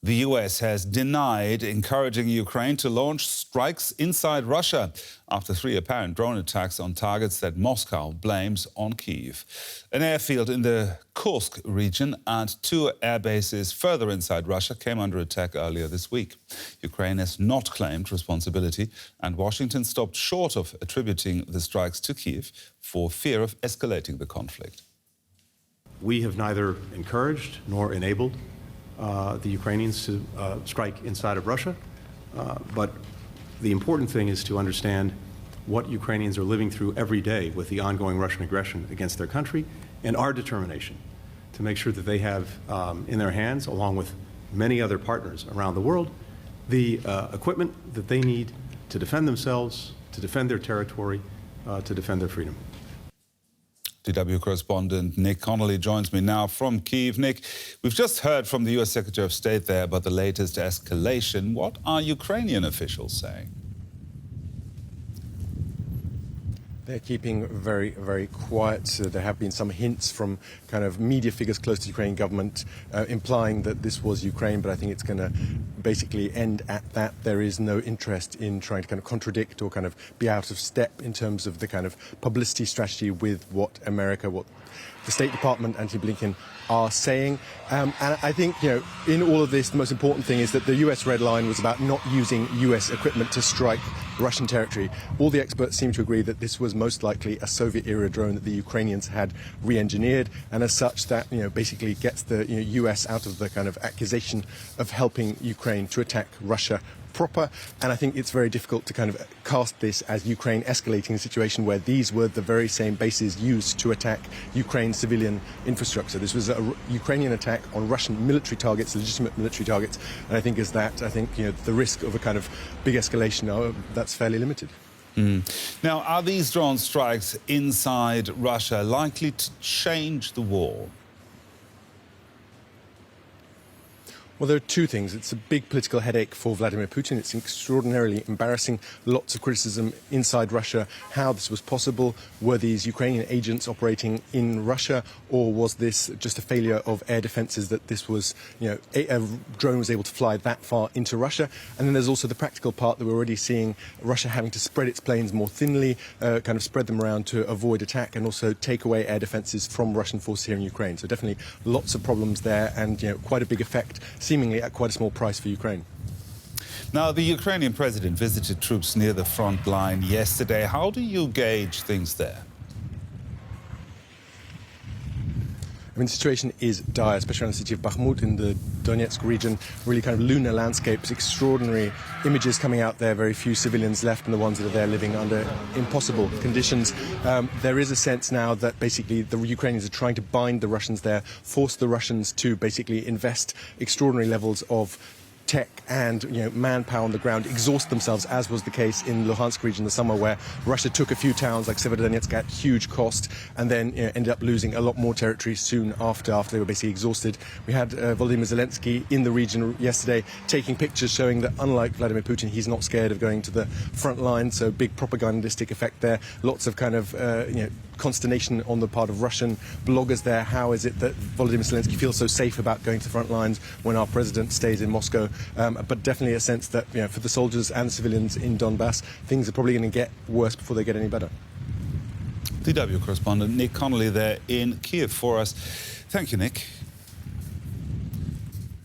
The US has denied encouraging Ukraine to launch strikes inside Russia after 3 apparent drone attacks on targets that Moscow blames on Kyiv. An airfield in the Kursk region and 2 air bases further inside Russia came under attack earlier this week. Ukraine has not claimed responsibility, and Washington stopped short of attributing the strikes to Kyiv for fear of escalating the conflict. We have neither encouraged nor enabled the Ukrainians to strike inside of Russia, but the important thing is to understand what Ukrainians are living through every day with the ongoing Russian aggression against their country, and our determination to make sure that they have in their hands, along with many other partners around the world, the equipment that they need to defend themselves, to defend their territory, to defend their freedom. DW correspondent Nick Connolly joins me now from Kyiv. Nick, we've just heard from the US Secretary of State there about the latest escalation. What are Ukrainian officials saying? They're keeping very, very quiet. There have been some hints from kind of media figures close to the Ukrainian government implying that this was Ukraine, but I think it's going to basically end at that. There is no interest in trying to kind of contradict or kind of be out of step in terms of the kind of publicity strategy with what America, what the State Department, Antony Blinken, are saying. And I think, in all of this, the most important thing is that the US red line was about not using US equipment to strike Russian territory. All the experts seem to agree that this was most likely a Soviet-era drone that the Ukrainians had re-engineered, and as such that, basically gets the US out of the kind of accusation of helping Ukraine to attack Russia proper. And I think it's very difficult to kind of cast this as Ukraine escalating a situation where these were the very same bases used to attack Ukraine's civilian infrastructure. This was a Ukrainian attack on Russian military targets, legitimate military targets, and I think the risk of a kind of big escalation, that's fairly limited. Now, are these drone strikes inside Russia likely to change the war? Well, there are two things. It's a big political headache for Vladimir Putin. It's extraordinarily embarrassing. Lots of criticism inside Russia. How this was possible. Were these Ukrainian agents operating in Russia, or was this just a failure of air defences that this was, a drone was able to fly that far into Russia? And then there's also the practical part that we're already seeing Russia having to spread its planes more thinly, kind of spread them around to avoid attack, and also take away air defences from Russian forces here in Ukraine. So definitely lots of problems there, and quite a big effect, seemingly at quite a small price for Ukraine. Now, the Ukrainian president visited troops near the front line yesterday. How do you gauge things there? I mean, the situation is dire, especially around the city of Bakhmut in the Donetsk region. Really kind of lunar landscapes, extraordinary images coming out there. Very few civilians left, and the ones that are there living under impossible conditions. There is a sense now that basically the Ukrainians are trying to bind the Russians there, force the Russians to basically invest extraordinary levels of tech and manpower on the ground, exhaust themselves, as was the case in Luhansk region this summer, where Russia took a few towns like Severodonetsk at huge cost, and then ended up losing a lot more territory soon after they were basically exhausted. We had Volodymyr Zelenskyy in the region yesterday taking pictures showing that, unlike Vladimir Putin, he's not scared of going to the front line, so big propagandistic effect there. Lots of kind of consternation on the part of Russian bloggers there. How is it that Volodymyr Zelenskyy feels so safe about going to the front lines when our president stays in Moscow? But definitely a sense that for the soldiers and civilians in Donbass, things are probably going to get worse before they get any better. DW correspondent Nick Connolly there in Kyiv for us. Thank you, Nick.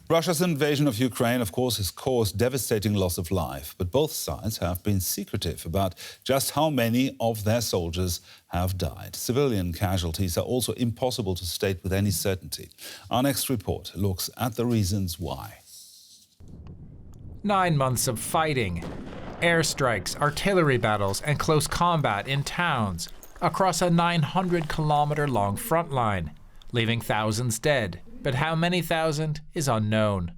Russia's invasion of Ukraine, of course, has caused devastating loss of life, but both sides have been secretive about just how many of their soldiers have died. Civilian casualties are also impossible to state with any certainty. Our next report looks at the reasons why. 9 months of fighting, airstrikes, artillery battles, and close combat in towns across a 900-kilometer-long front line, leaving thousands dead. But how many thousand is unknown.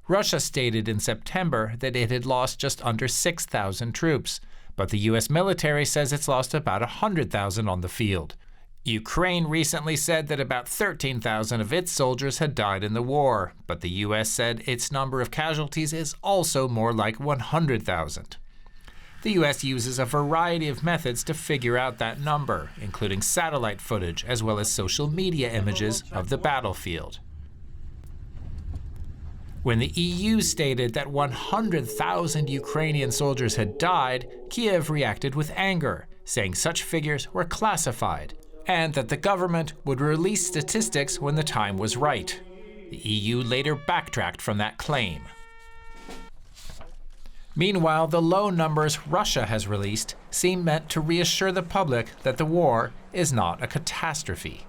Russia stated in September that it had lost just under 6,000 troops, but the U.S. military says it's lost about 100,000 on the field. Ukraine recently said that about 13,000 of its soldiers had died in the war, but the U.S. said its number of casualties is also more like 100,000. The U.S. uses a variety of methods to figure out that number, including satellite footage as well as social media images of the battlefield. When the EU stated that 100,000 Ukrainian soldiers had died, Kiev reacted with anger, saying such figures were classified, and that the government would release statistics when the time was right. The EU later backtracked from that claim. Meanwhile, the low numbers Russia has released seem meant to reassure the public that the war is not a catastrophe.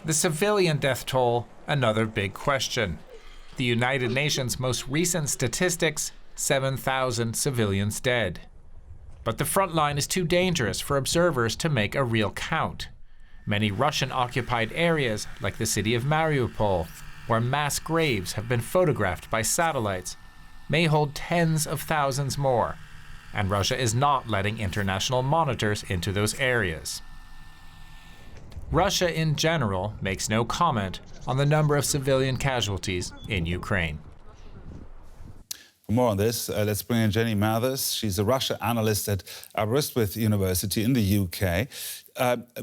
The civilian death toll, another big question. The United Nations' most recent statistics, 7,000 civilians dead. But the front line is too dangerous for observers to make a real count. Many Russian-occupied areas, like the city of Mariupol, where mass graves have been photographed by satellites, may hold tens of thousands more, and Russia is not letting international monitors into those areas. Russia in general makes no comment on the number of civilian casualties in Ukraine. For more on this, let's bring in Jenny Mathers. She's a Russia analyst at Aberystwyth University in the UK.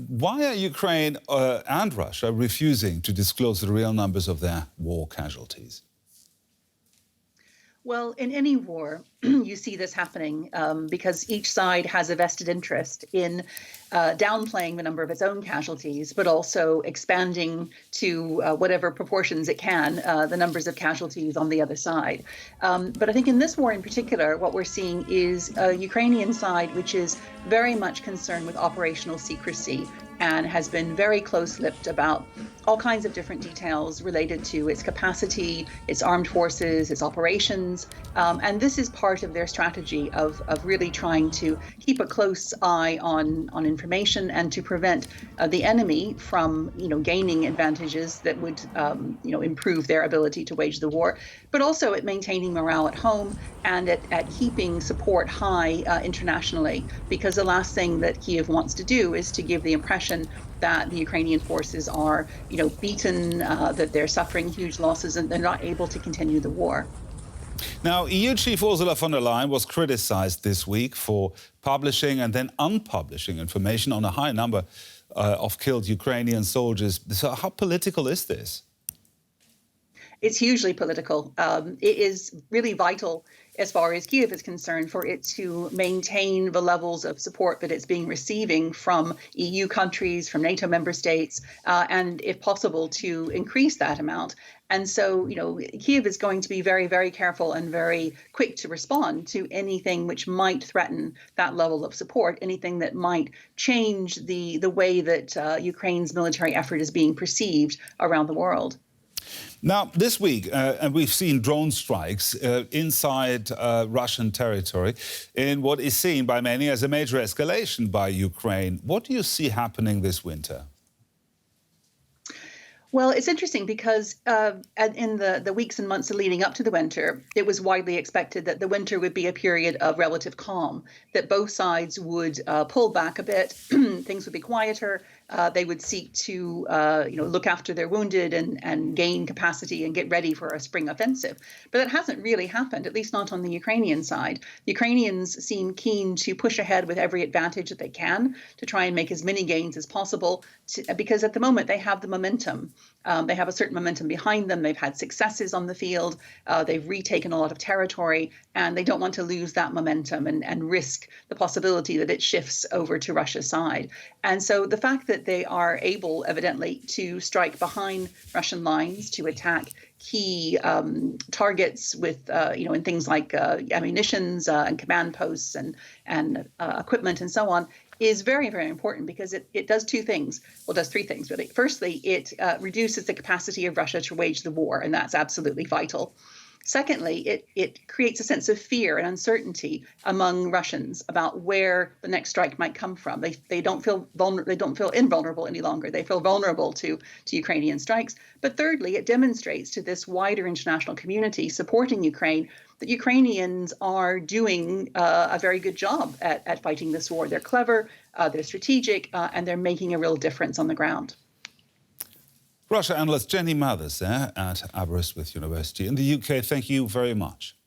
Why are Ukraine and Russia refusing to disclose the real numbers of their war casualties? Well, in any war, you see this happening because each side has a vested interest in downplaying the number of its own casualties, but also expanding to whatever proportions it can, the numbers of casualties on the other side. But I think in this war in particular, what we're seeing is a Ukrainian side which is very much concerned with operational secrecy and has been very close-lipped about all kinds of different details related to its capacity, its armed forces, its operations. And this is part of their strategy of really trying to keep a close eye on information and to prevent the enemy from, gaining advantages that would, improve their ability to wage the war, but also at maintaining morale at home and at keeping support high internationally, because the last thing that Kiev wants to do is to give the impression that the Ukrainian forces are, beaten, that they're suffering huge losses and they're not able to continue the war. Now, EU Chief Ursula von der Leyen was criticized this week for publishing and then unpublishing information on a high number of killed Ukrainian soldiers. So how political is this? It's hugely political. It is really vital, as far as Kiev is concerned, for it to maintain the levels of support that it's being receiving from EU countries, from NATO member states, and if possible, to increase that amount. And so, Kiev is going to be very, very careful and very quick to respond to anything which might threaten that level of support, anything that might change the way that Ukraine's military effort is being perceived around the world. Now, this week, and we've seen drone strikes inside Russian territory in what is seen by many as a major escalation by Ukraine. What do you see happening this winter? Well, it's interesting because in the weeks and months leading up to the winter, it was widely expected that the winter would be a period of relative calm, that both sides would pull back a bit, things would be quieter, they would seek to look after their wounded and gain capacity and get ready for a spring offensive. But that hasn't really happened, at least not on the Ukrainian side. The Ukrainians seem keen to push ahead with every advantage that they can to try and make as many gains as possible, because at the moment they have the momentum. They have a certain momentum behind them. They've had successes on the field. They've retaken a lot of territory, and they don't want to lose that momentum and risk the possibility that it shifts over to Russia's side. And so the fact that they are able, evidently, to strike behind Russian lines, to attack key targets with, in things like ammunitions and command posts and equipment and so on, is very, very important because it does two things. Well, it does three things, really. Firstly, it reduces the capacity of Russia to wage the war, and that's absolutely vital. Secondly, it creates a sense of fear and uncertainty among Russians about where the next strike might come from. They don't feel invulnerable any longer. They feel vulnerable to Ukrainian strikes. But thirdly, it demonstrates to this wider international community supporting Ukraine that Ukrainians are doing a very good job at fighting this war. They're clever, they're strategic, and they're making a real difference on the ground. Russia analyst Jenny Mathers at Aberystwyth University in the UK. Thank you very much.